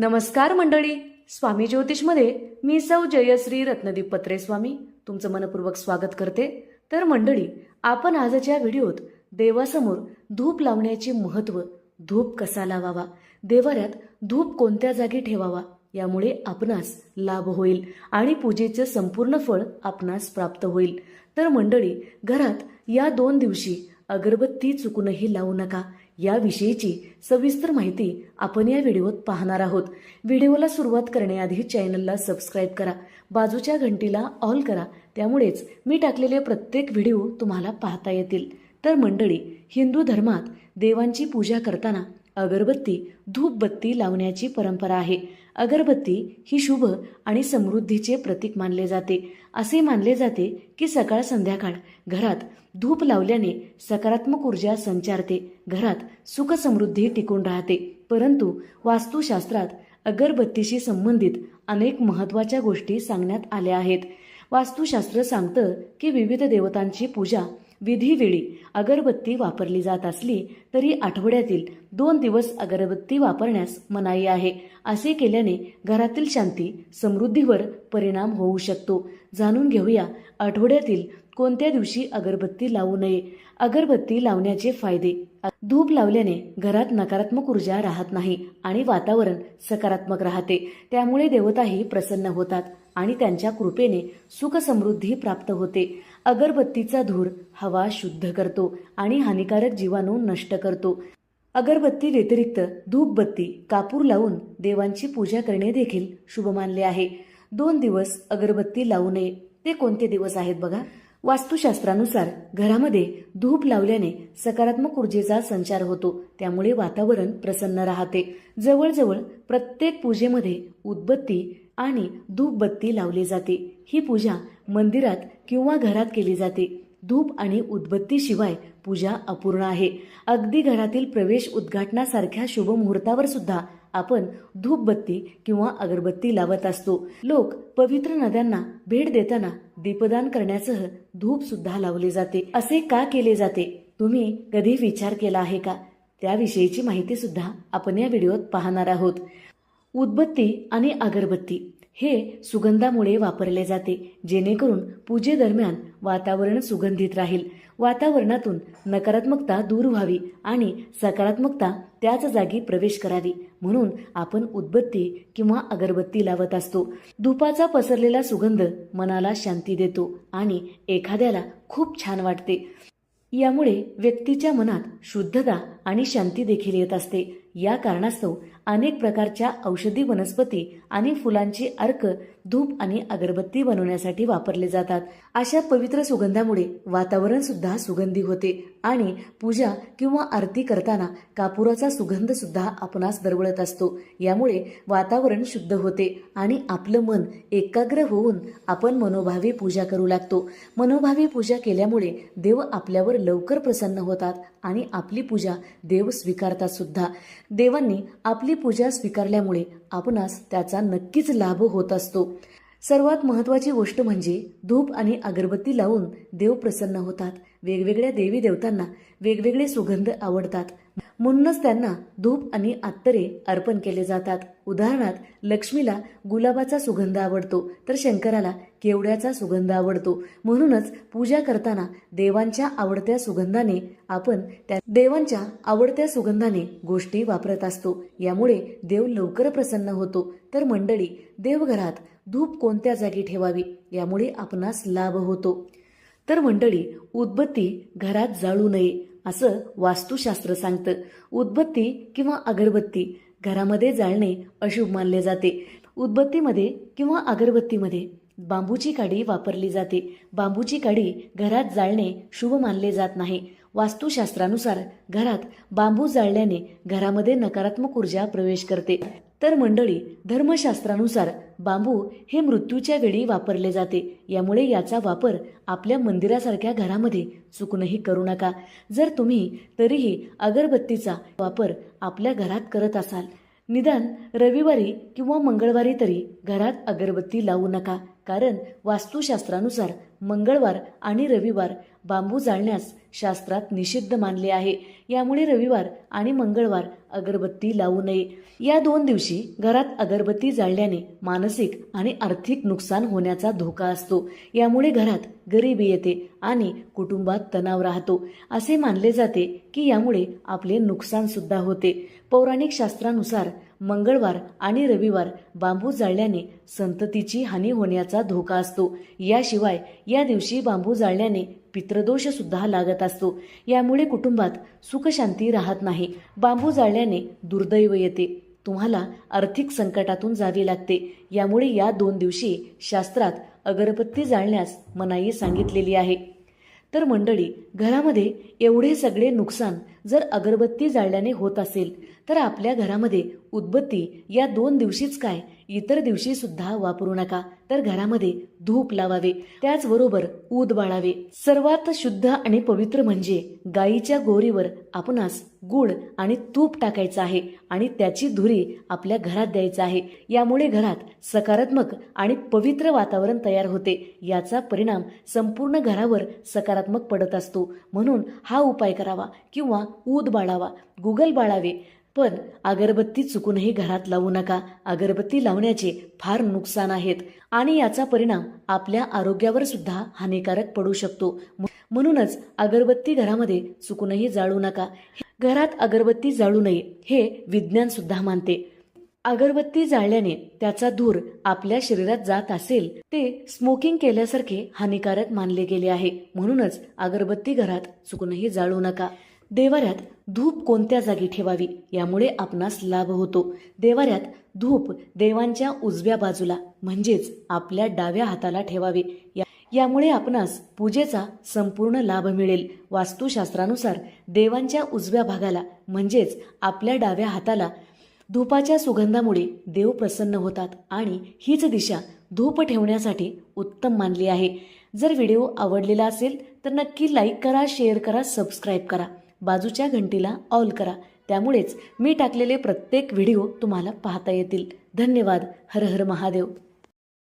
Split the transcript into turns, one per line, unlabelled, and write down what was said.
नमस्कार मंडळी, स्वामी ज्योतिषमध्ये मी सौ जयश्री रत्नदीप पत्रे स्वामी तुमचं मनपूर्वक स्वागत करते। तर मंडळी, आपण आजच्या व्हिडिओत देवासमोर धूप लावण्याचे महत्त्व, धूप कसा लावावा, देवाऱ्यात धूप कोणत्या जागी ठेवावा, यामुळे आपणास लाभ होईल आणि पूजेचे संपूर्ण फळ आपणास प्राप्त होईल। तर मंडळी, घरात या 2 दिवशी अगरबत्ती चुकूनही लावू नका, याविषयीची सविस्तर माहिती आपण या व्हिडिओत पाहणार आहोत। व्हिडिओला सुरुवात करण्याआधी चॅनलला सबस्क्राईब करा, बाजूच्या घंटीला ऑल करा, त्यामुळेच मी टाकलेले प्रत्येक व्हिडिओ तुम्हाला पाहता येतील। तर मंडळी, हिंदू धर्मात देवांची पूजा करताना अगरबत्ती, धूपबत्ती लावण्याची परंपरा आहे। अगरबत्ती ही शुभ आणि समृद्धीचे प्रतीक मानले जाते। असे मानले जाते की सकाळ संध्याकाळ घरात धूप लावल्याने सकारात्मक ऊर्जा संचारते, घरात सुख समृद्धी टिकून राहते। परंतु वास्तुशास्त्रात अगरबत्तीशी संबंधित अनेक महत्त्वाच्या गोष्टी सांगण्यात आल्या आहेत। वास्तुशास्त्र सांगतं की विविध देवतांची पूजा विधीवेळी अगरबत्ती वापरली जात असली तरी आठवड्यातील 2 दिवस अगरबत्ती वापरण्यास मनाई आहे। असे केल्याने घरातील शांती, समृद्धीवर परिणाम होऊ शकतो। जाणून घेऊया आठवड्यातील कोणत्या दिवशी अगरबत्ती लावू नये। अगरबत्ती लावण्याचे फायदे। धूप लावल्याने घरात नकारात्मक ऊर्जा राहत नाही आणि वातावरण सकारात्मक राहते, त्यामुळे देवताही प्रसन्न होतात आणि त्यांच्या कृपेने सुख समृद्धी प्राप्त होते। अगरबत्तीचा धूर हवा शुद्ध करतो आणि हानिकारक जीवाणू नष्ट करतो। अगरबत्ती व्यतिरिक्त धूपबत्ती, कापूर लावून देवांची पूजा करणे देखील शुभ मानले आहे। 2 दिवस अगरबत्ती लावू नये, ते कोणते दिवस आहेत बघा। वास्तुशास्त्रानुसार घरामध्ये धूप लावल्याने सकारात्मक ऊर्जेचा संचार होतो, त्यामुळे वातावरण प्रसन्न राहते। जवळजवळ प्रत्येक पूजेमध्ये उदबत्ती आणि धूपबत्ती लावली जाते। ही पूजा मंदिरात किंवा घरात केली जाते। धूप आणि उदबत्ती शिवाय पूजा अपूर्ण आहे। अगदी घरातील प्रवेश उद्घाटनासारख्या शुभ मुहूर्तावर सुद्धा आपण धूपबत्ती किंवा अगरबत्ती लावत असतो। लोक पवित्र नद्यांना भेट देताना दीपदान करण्यासह धूप सुद्धा लावले जाते। असे का केले जाते, तुम्ही कधी विचार केला आहे का? त्याविषयीची माहिती सुद्धा आपण या व्हिडिओत पाहणार आहोत। उदबत्ती आणि अगरबत्ती हे सुगंधामुळे वापरले जाते, जेणेकरून पूजेदरम्यान वातावरण सुगंधित राहील। वातावरणातून नकारात्मकता दूर व्हावी आणि सकारात्मकता त्याच जागी प्रवेश करावी, म्हणून आपण उदबत्ती किंवा अगरबत्ती लावत असतो। धुपाचा पसरलेला सुगंध मनाला शांती देतो आणि एखाद्याला खूप छान वाटते। यामुळे व्यक्तीच्या मनात शुद्धता आणि शांती देखील येत असते। या कारणास्तव अनेक प्रकारच्या औषधी वनस्पती आणि फुलांचे अर्क धूप आणि अगरबत्ती बनवण्यासाठी वापरले जातात। अशा पवित्र सुगंधामुळे वातावरण सुद्धा सुगंधी होते आणि पूजा किंवा आरती करताना कापुराचा सुगंध सुद्धा आपणास दरवळत असतो। यामुळे वातावरण शुद्ध होते आणि आपलं मन एकाग्र होऊन आपण मनोभावी पूजा करू लागतो। मनोभावी पूजा केल्यामुळे देव आपल्यावर लवकर प्रसन्न होतात आणि आपली पूजा देव स्वीकारतात सुद्धा। देवांनी आपली पूजा स्वीकारल्यामुळे आपणास त्याचा नक्कीच लाभ होत असतो। सर्वात महत्त्वाची गोष्ट म्हणजे धूप आणि अगरबत्ती लावून देव प्रसन्न होतात। वेगवेगळ्या देवी देवतांना वेगवेगळे सुगंध आवडतात, म्हणूनच त्यांना धूप आणि अत्तरे अर्पण केले जातात। उदाहरणार्थ, लक्ष्मीला गुलाबाचा सुगंध आवडतो, तर शंकराला केवड्याचा सुगंध आवडतो। म्हणूनच पूजा करताना देवांच्या आवडत्या सुगंधाने गोष्टी वापरत असतो। यामुळे देव लवकर प्रसन्न होतो। तर मंडळी, देवघरात धूप कोणत्या जागी ठेवावी, यामुळे आपणास लाभ होतो। तर मंडळी, उदबत्ती घरात जाळू नये असं वास्तुशास्त्र सांगतं। उदबत्ती किंवा अगरबत्ती घरामध्ये जाळणे अशुभ मानले जाते। उदबत्तीमध्ये किंवा अगरबत्तीमध्ये बांबूची काडी वापरली जाते। बांबूची काडी घरात जाळणे शुभ मानले जात नाही। वास्तुशास्त्रानुसार घरात बांबू जाळल्याने घरामध्ये नकारात्मक ऊर्जा प्रवेश करते। तर मंडळी, धर्मशास्त्रानुसार बांबू हे मृत्यूच्या वेळी वापरले जाते, यामुळे याचा वापर आपल्या मंदिरासारख्या घरामध्ये चुकूनही करू नका। जर तुम्ही तरीही अगरबत्तीचा वापर आपल्या घरात करत असाल, निदान रविवारी किंवा मंगळवारी तरी घरात अगरबत्ती लावू नका, कारण वास्तुशास्त्रानुसार मंगळवार आणि रविवार बांबू जाळण्यास शास्त्रात निषिद्ध मानले आहे. यामुळे रविवार आणि मंगळवार अगरबत्ती लावू नये. या 2 दिवशी घरात अगरबत्ती जाळल्याने मानसिक आणि आर्थिक नुकसान होण्याचा धोका असतो. यामुळे घरात गरिबी येते आणि कुटुंबात तणाव राहतो. असे मानले जाते की यामुळे आपले नुकसान सुद्धा होते. पौराणिक शास्त्रानुसार मंगळवार आणि रविवार बांबू जाळल्याने संततीची हानी होण्याचा धोका असतो. याशिवाय या दिवशी बांबू जाळल्याने पितृदोष सुद्धा लागत असतो. यामुळे कुटुंबात सुखशांती राहत नाही. बांबू जाळल्याने दुर्दैव येते. तुम्हाला आर्थिक संकटातून जावे लागते. यामुळे या 2 दिवशी शास्त्रात अगरबत्ती जाळण्यास मनाई सांगितलेली आहे. तर मंडळी, घरामध्ये एवढे सगळे नुकसान जर अगरबत्ती जाळल्याने होत असेल तर आपल्या घरामध्ये उदबत्ती या 2 दिवशीच काय, इतर दिवशी सुद्धा वापरू नका. तर घरामध्ये धूप लावावे, त्याचबरोबर ऊद बाळावे. सर्वात शुद्ध आणि पवित्र म्हणजे गाईच्या गोरीवर आपणास गुळ आणि तूप टाकायचं आहे आणि त्याची धुरी आपल्या घरात द्यायचं आहे. यामुळे घरात सकारात्मक आणि पवित्र वातावरण तयार होते. याचा परिणाम संपूर्ण घरावर सकारात्मक पडत असतो. म्हणून हा उपाय करावा किंवा ऊद बाळावा, गुगल बाळावे. पण अगरबत्ती चुकूनही घरात लावू नका. अगरबत्ती लावण्याचे फार नुकसान आहेत आणि याचा परिणाम आपल्या आरोग्यावर सुद्धा हानिकारक पडू शकतो. म्हणूनच अगरबत्ती घरामध्ये चुकूनही जाळू नका. घरात अगरबत्ती जाळू नये हे विज्ञान सुद्धा मानते. अगरबत्ती जाळल्याने त्याचा धूर आपल्या शरीरात जात असेल ते स्मोकिंग केल्यासारखे हानिकारक मानले गेले आहे. म्हणूनच अगरबत्ती घरात चुकूनही जाळू नका. देवाऱ्यात धूप कोणत्या जागी ठेवावी यामुळे आपणास लाभ होतो. देवाऱ्यात धूप देवांच्या उजव्या बाजूला म्हणजेच आपल्या डाव्या हाताला ठेवावे. यामुळे आपणास पूजेचा संपूर्ण लाभ मिळेल. वास्तुशास्त्रानुसार देवांच्या उजव्या भागाला म्हणजेच आपल्या डाव्या हाताला धूपाच्या सुगंधामुळे देव प्रसन्न होतात आणि हीच दिशा धूप ठेवण्यासाठी उत्तम मानली आहे. जर व्हिडिओ आवडलेला असेल तर नक्की लाईक करा, शेअर करा, सबस्क्राईब करा. बाजूच्या घंटीला ऑल करा. त्यामुळेच मी टाकलेले प्रत्येक व्हिडिओ तुम्हाला पाहता येतील. धन्यवाद. हर हर महादेव.